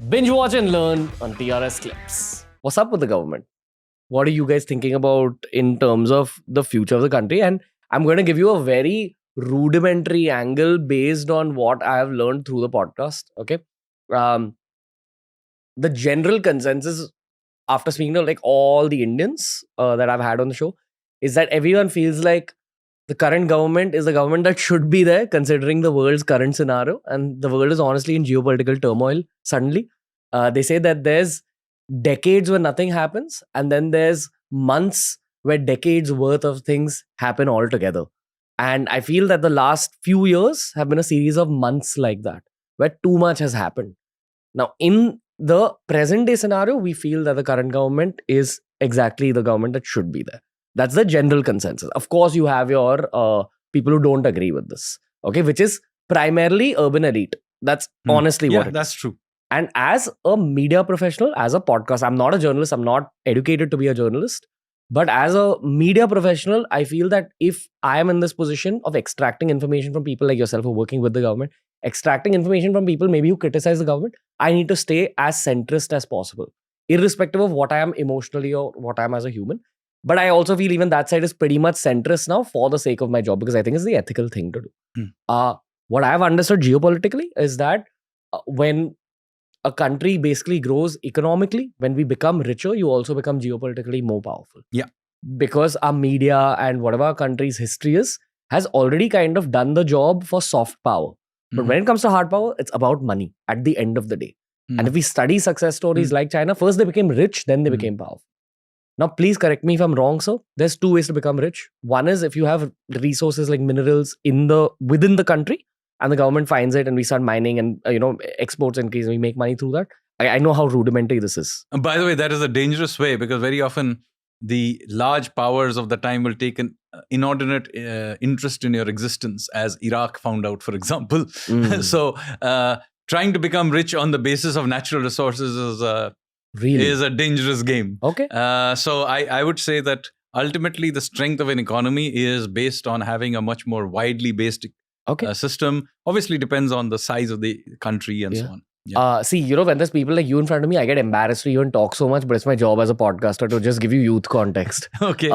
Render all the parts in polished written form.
Binge watch and learn on TRS Clips. What's up with the government? What are you guys thinking about in terms of the future of the country? And I'm going to give you a very rudimentary angle based on what I have learned through the podcast. Okay. The general consensus after speaking to like all the Indians that I've had on the show is that everyone feels like the current government is the government that should be there considering the world's current scenario. And the world is honestly in geopolitical turmoil suddenly. They say that there's decades where nothing happens, and then there's months where decades worth of things happen all together. And I feel that the last few years have been a series of months like that, where too much has happened. Now, in the present day scenario, we feel that the current government is exactly the government that should be there. That's the general consensus. Of course, you have your people who don't agree with this, okay, which is primarily urban elite. That's honestly what it is. That's true. And as a media professional, as a podcast, I'm not a journalist, I'm not educated to be a journalist. But as a media professional, I feel that if I am in this position of extracting information from people like yourself who are working with the government, extracting information from people maybe who criticize the government, I need to stay as centrist as possible, irrespective of what I am emotionally or what I am as a human. But I also feel even that side is pretty much centrist now for the sake of my job, because I think it's the ethical thing to do. What I have understood geopolitically is that when a country basically grows economically, when we become richer, you also become geopolitically more powerful. Yeah. Because our media and whatever our country's history is, has already kind of done the job for soft power. But when it comes to hard power, it's about money at the end of the day. And if we study success stories like China, first they became rich, then they became powerful. Now, please correct me if I'm wrong, sir. There's two ways to become rich. One is if you have resources like minerals within the country, and the government finds it and we start mining and exports increase and we make money through that. I know how rudimentary this is. And by the way, that is a dangerous way, because very often the large powers of the time will take an inordinate interest in your existence, as Iraq found out, for example. So trying to become rich on the basis of natural resources is a dangerous game. Okay. So I would say that ultimately the strength of an economy is based on having a much more widely based system. Obviously depends on the size of the country and so on. Yeah. See, when there's people like you in front of me, I get embarrassed to even talk so much, but it's my job as a podcaster to just give you youth context. Okay.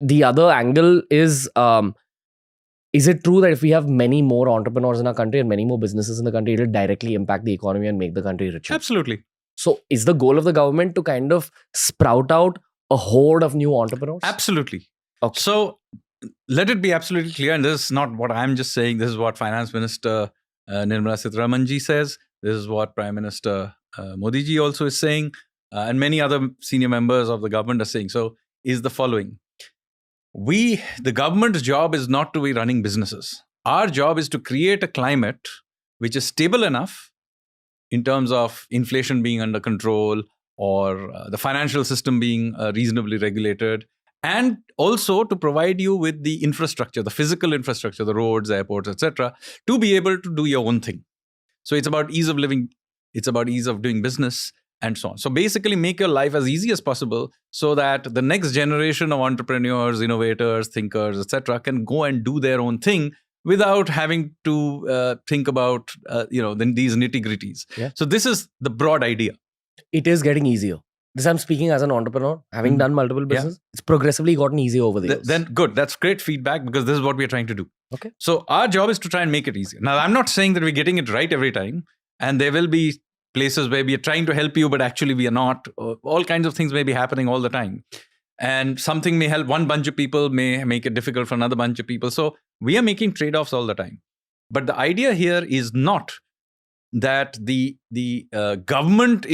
The other angle is it true that if we have many more entrepreneurs in our country and many more businesses in the country, it'll directly impact the economy and make the country richer? Absolutely. So is the goal of the government to kind of sprout out a horde of new entrepreneurs? Absolutely. Okay. So let it be absolutely clear, and this is not what I'm just saying, this is what Finance Minister Nirmala Sitharamanji says, this is what Prime Minister Modi ji also is saying, and many other senior members of the government are saying. So is the following. The government's job is not to be running businesses. Our job is to create a climate which is stable enough in terms of inflation being under control, or the financial system being reasonably regulated, and also to provide you with the infrastructure, the physical infrastructure, the roads, airports, etc., to be able to do your own thing. So it's about ease of living, it's about ease of doing business, and so on. So basically make your life as easy as possible so that the next generation of entrepreneurs, innovators, thinkers, etc., can go and do their own thing without having to think about these nitty-gritties. Yeah. So this is the broad idea. It is getting easier. This I'm speaking as an entrepreneur, having done multiple businesses. It's progressively gotten easier over the years. Then good. That's great feedback, because this is what we're trying to do. Okay. So our job is to try and make it easier. Now, I'm not saying that we're getting it right every time. And there will be places where we are trying to help you, but actually we are not. All kinds of things may be happening all the time. And something may help one bunch of people, may make it difficult for another bunch of people. So we are making trade-offs all the time. But the idea here is not that the government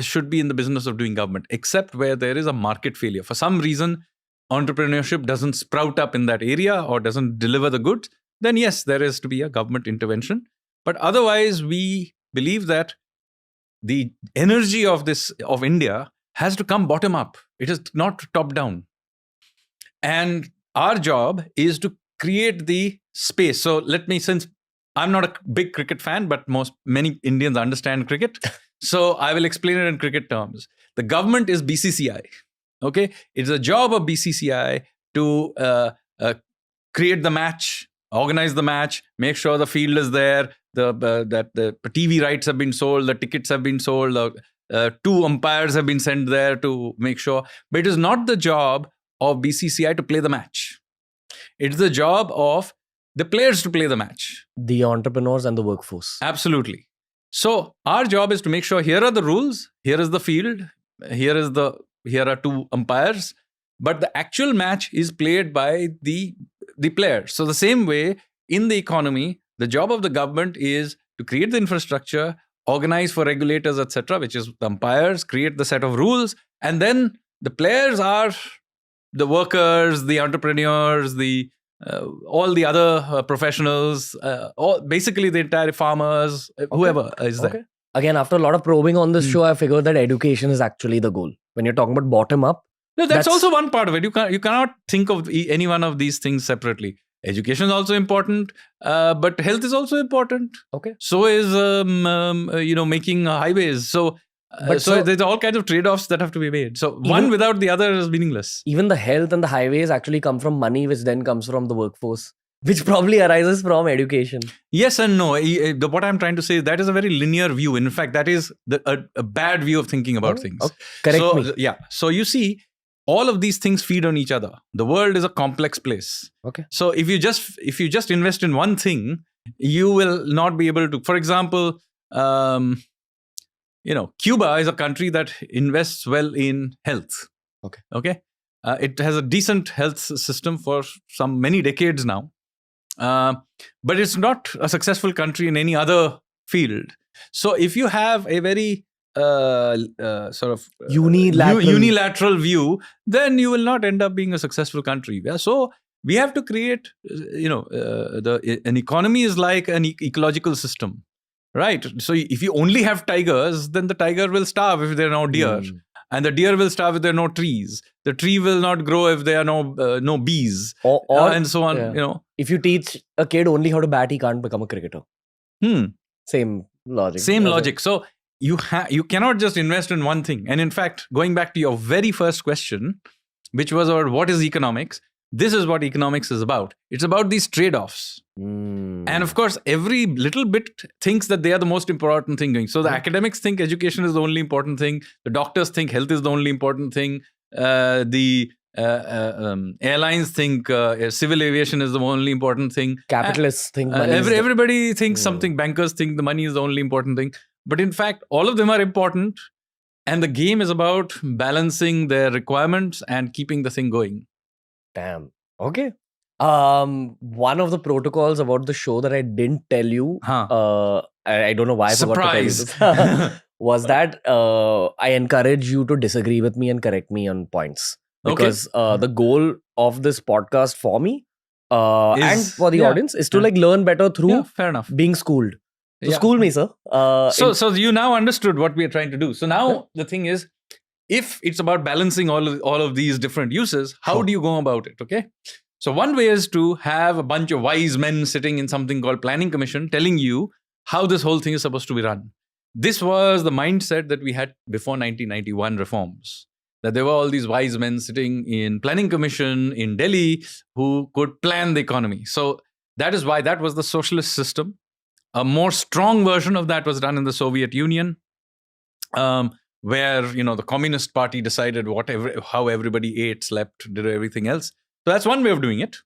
should be in the business of doing government, except where there is a market failure. For some reason, entrepreneurship doesn't sprout up in that area or doesn't deliver the goods, then yes, there is to be a government intervention. But otherwise, we believe that the energy of India has to come bottom up. It is not top down. And our job is to create the space. So since I'm not a big cricket fan, but many Indians understand cricket. So I will explain it in cricket terms. The government is BCCI. Okay. It's a job of BCCI to create the match organize the match, make sure the field is there, that the TV rights have been sold, the tickets have been sold, 2 umpires have been sent there to make sure. But it is not the job of BCCI to play the match. It's the job of the players to play the match. The entrepreneurs and the workforce. Absolutely. So our job is to make sure here are the rules, here is the field, here are 2 umpires, but the actual match is played by the players. So the same way in the economy, the job of the government is to create the infrastructure, organize for regulators, etc., which is the umpires, create the set of rules, and then the players are the workers, the entrepreneurs, all the other professionals, basically the entire farmers, whoever is there. Okay. Again, after a lot of probing on this show, I figured that education is actually the goal. When you're talking about bottom up. No, that's also one part of it. You cannot think of any one of these things separately. Education is also important, but health is also important. Okay. So is making highways. So there's all kinds of trade-offs that have to be made. So one without the other is meaningless. Even the health and the highways actually come from money, which then comes from the workforce, which probably arises from education. Yes and no. What I'm trying to say is that is a very linear view. In fact, that is a bad view of thinking about things. Okay. Correct me. Yeah. So you see, all of these things feed on each other. The world is a complex place. Okay. So if you just invest in one thing, you will not be able to. For example, Cuba is a country that invests well in health. Okay. It has a decent health system for many decades now. But it's not a successful country in any other field. So if you have a very unilateral view, then you will not end up being a successful country. Yeah? So we have to create, an economy is like an ecological system, right? So if you only have tigers, then the tiger will starve if there are no deer. And the deer will starve if there are no trees. The tree will not grow if there are no bees, and so on. Yeah. If you teach a kid only how to bat, he can't become a cricketer. Same logic. So you cannot just invest in one thing. And in fact, going back to your very first question, which was about what is economics, this is what economics is about. It's about these trade-offs. And of course, every little bit thinks that they are the most important thing going. So the academics think education is the only important thing. The doctors think health is the only important thing. The airlines think civil aviation is the only important thing. Capitalists think money everybody thinks something. Bankers think the money is the only important thing. But in fact, all of them are important. And the game is about balancing their requirements and keeping the thing going. Damn. Okay. One of the protocols about the show that I didn't tell you, I don't know why I forgot to tell you this, was that I encourage you to disagree with me and correct me on points. Because the goal of this podcast for me and for the audience is to learn better through being schooled. So school me, sir. So you now understood what we are trying to do. So now the thing is, if it's about balancing all of these different uses, how do you go about it? Okay. So one way is to have a bunch of wise men sitting in something called Planning Commission telling you how this whole thing is supposed to be run. This was the mindset that we had before 1991 reforms. That there were all these wise men sitting in Planning Commission in Delhi who could plan the economy. So that is why that was the socialist system. A more strong version of that was done in the Soviet Union, where the Communist Party decided how everybody ate, slept, did everything else. So that's one way of doing it.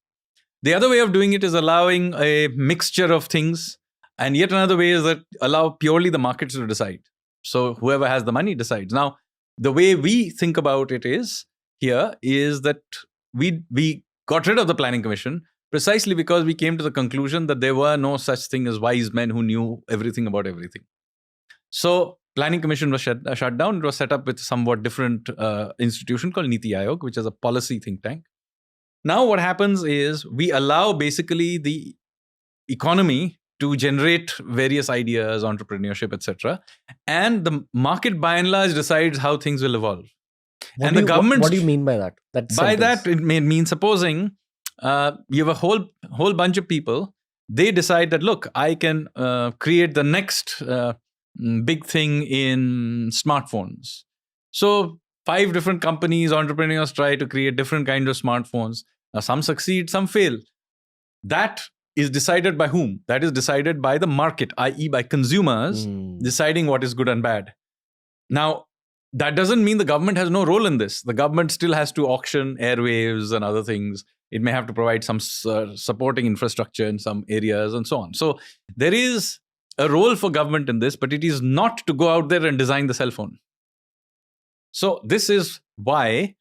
The other way of doing it is allowing a mixture of things. And yet another way is that allow purely the markets to decide. So whoever has the money decides. Now, the way we think about it is that we got rid of the Planning Commission precisely because we came to the conclusion that there were no such thing as wise men who knew everything about everything. So Planning Commission was shut down. It was set up with a somewhat different institution called Niti Aayog, which is a policy think tank. Now what happens is we allow basically the economy to generate various ideas, entrepreneurship, etc. And the market by and large decides how things will evolve. What do you mean by that? That it means supposing you have a whole bunch of people. They decide that, look, I can create the next big thing in smartphones. So 5 different companies, entrepreneurs try to create different kinds of smartphones. Now, some succeed, some fail. That is decided by whom? That is decided by the market, i.e. by consumers deciding what is good and bad. Now, that doesn't mean the government has no role in this. The government still has to auction airwaves and other things. It may have to provide some supporting infrastructure in some areas and so on. So there is a role for government in this, but it is not to go out there and design the cell phone. So this is why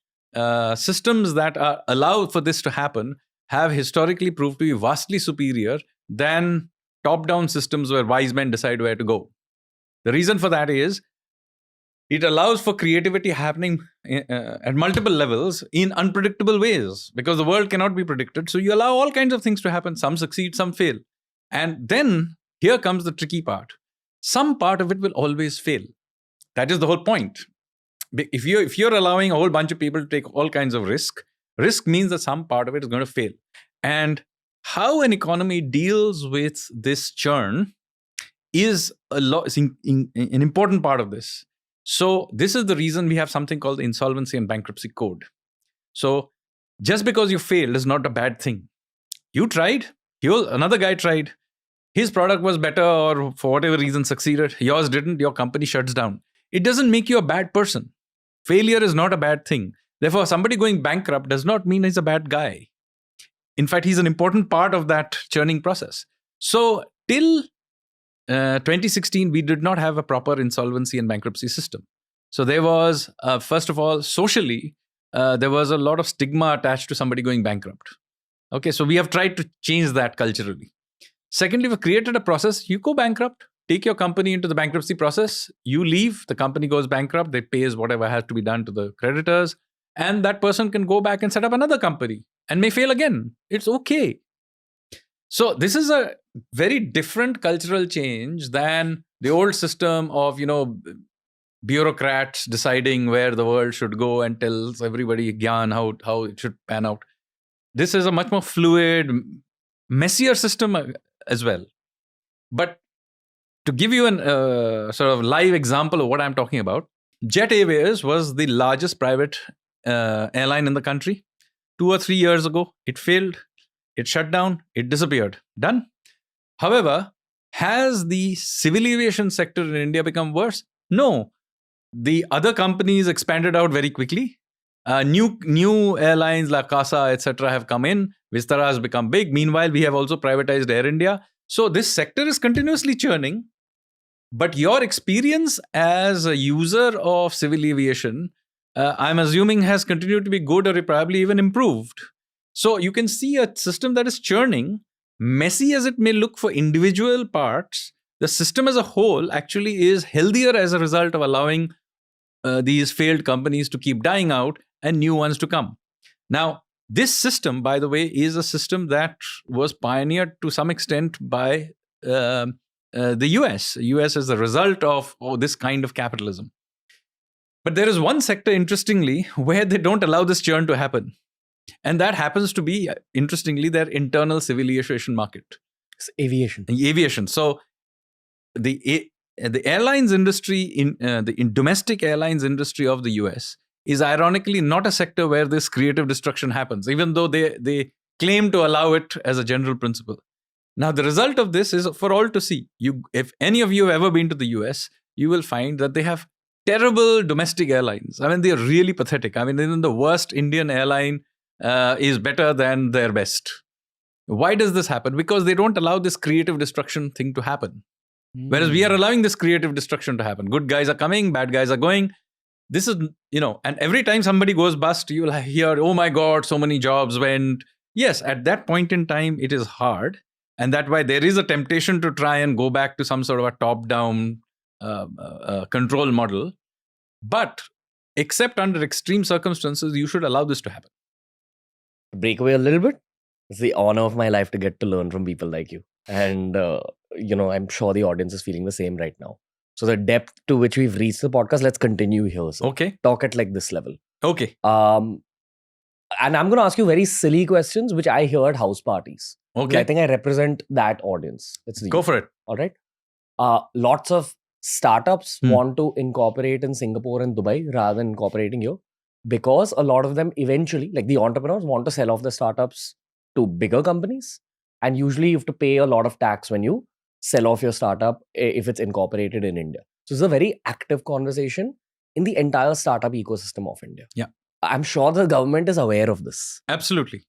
systems that allow for this to happen have historically proved to be vastly superior than top-down systems where wise men decide where to go. The reason for that is it allows for creativity happening at multiple levels in unpredictable ways, because the world cannot be predicted. So you allow all kinds of things to happen. Some succeed, some fail. And then here comes the tricky part. Some part of it will always fail. That is the whole point. If you're allowing a whole bunch of people to take all kinds of risk means that some part of it is going to fail. And how an economy deals with this churn is an important part of this. So this is the reason we have something called the Insolvency and Bankruptcy Code. So just because you failed is not a bad thing. You tried, another guy tried, his product was better or for whatever reason succeeded, yours didn't, your company shuts down. It doesn't make you a bad person. Failure is not a bad thing. Therefore, somebody going bankrupt does not mean he's a bad guy. In fact, he's an important part of that churning process. So till 2016, we did not have a proper insolvency and bankruptcy system. So there was, first of all, socially, there was a lot of stigma attached to somebody going bankrupt. Okay, so we have tried to change that culturally. Secondly, we've created a process. You go bankrupt, take your company into the bankruptcy process, you leave, the company goes bankrupt, they pays whatever has to be done to the creditors, and that person can go back and set up another company and may fail again. It's okay. So this is a very different cultural change than the old system of, bureaucrats deciding where the world should go and tells everybody gyan how it should pan out. This is a much more fluid, messier system as well. But to give you an sort of live example of what I'm talking about, Jet Airways was the largest private airline in the country. 2 or 3 years ago, it failed. It shut down. It disappeared. Done. However, has the civil aviation sector in India become worse? No. The other companies expanded out very quickly. New airlines like CASA, etc. have come in. Vistara has become big. Meanwhile, we have also privatized Air India. So this sector is continuously churning. But your experience as a user of civil aviation, I'm assuming, has continued to be good or probably even improved. So you can see a system that is churning, messy as it may look for individual parts. The system as a whole actually is healthier as a result of allowing these failed companies to keep dying out and new ones to come. Now, this system, by the way, is a system that was pioneered to some extent by the US. The US is the result of this kind of capitalism. But there is one sector, interestingly, where they don't allow this churn to happen. And that happens to be, interestingly, their internal civil aviation market. It's aviation. Aviation. So the airlines industry, in domestic airlines industry of the US is ironically not a sector where this creative destruction happens, even though they claim to allow it as a general principle. Now, the result of this is for all to see. If any of you have ever been to the US, you will find that they have terrible domestic airlines. I mean, they're really pathetic. I mean, even the worst Indian airline is better than their best. Why does this happen? Because they don't allow this creative destruction thing to happen. Whereas we are allowing this creative destruction to happen. Good guys are coming, bad guys are going. This is, and every time somebody goes bust, you will hear, oh my God, so many jobs went. Yes, at that point in time, it is hard. And that's why there is a temptation to try and go back to some sort of a top-down control model. But except under extreme circumstances, you should allow this to happen. Break away a little bit. It's the honor of my life to get to learn from people like you. And, I'm sure the audience is feeling the same right now. So the depth to which we've reached the podcast, let's continue here. So okay. Talk at like this level. Okay. And I'm going to ask you very silly questions, which I hear at house parties. Okay. I think I represent that audience. Go for it. All right. Lots of startups want to incorporate in Singapore and Dubai rather than incorporating here, because a lot of them eventually, like the entrepreneurs, want to sell off the startups to bigger companies. And usually you have to pay a lot of tax when you sell off your startup if it's incorporated in India. So it's a very active conversation in the entire startup ecosystem of India. Yeah. I'm sure the government is aware of this. Absolutely.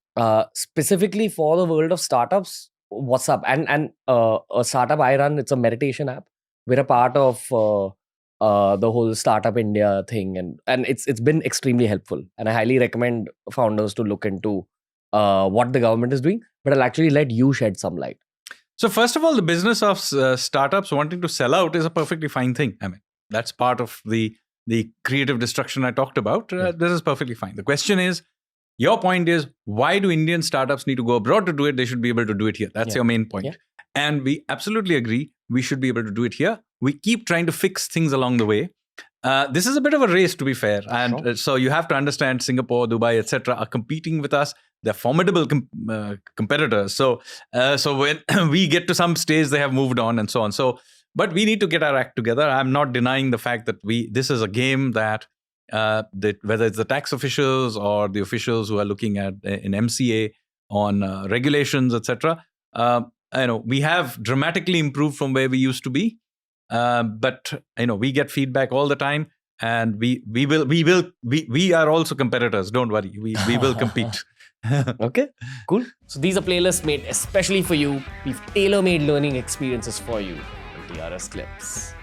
Specifically for the world of startups, what's up? And a startup I run, it's a meditation app. We're a part of the whole Startup India thing, and it's been extremely helpful. And I highly recommend founders to look into what the government is doing. But I'll actually let you shed some light. So first of all, the business of startups wanting to sell out is a perfectly fine thing. I mean, that's part of the creative destruction I talked about. This is perfectly fine. The question is, your point is, why do Indian startups need to go abroad to do it? They should be able to do it here. That's your main point. Yeah. And we absolutely agree. We should be able to do it here. We keep trying to fix things along the way. This is a bit of a race, to be fair. And so you have to understand Singapore, Dubai, etc. are competing with us. They're formidable competitors. So when we get to some stage, they have moved on and so on. But we need to get our act together. I'm not denying the fact that this is a game that whether it's the tax officials or the officials who are looking at in MCA on regulations, etc. We have dramatically improved from where we used to be. But we get feedback all the time, and we are also competitors. Don't worry, we will compete. Okay, cool. So these are playlists made especially for you. We've tailor-made learning experiences for you. DRS Clips.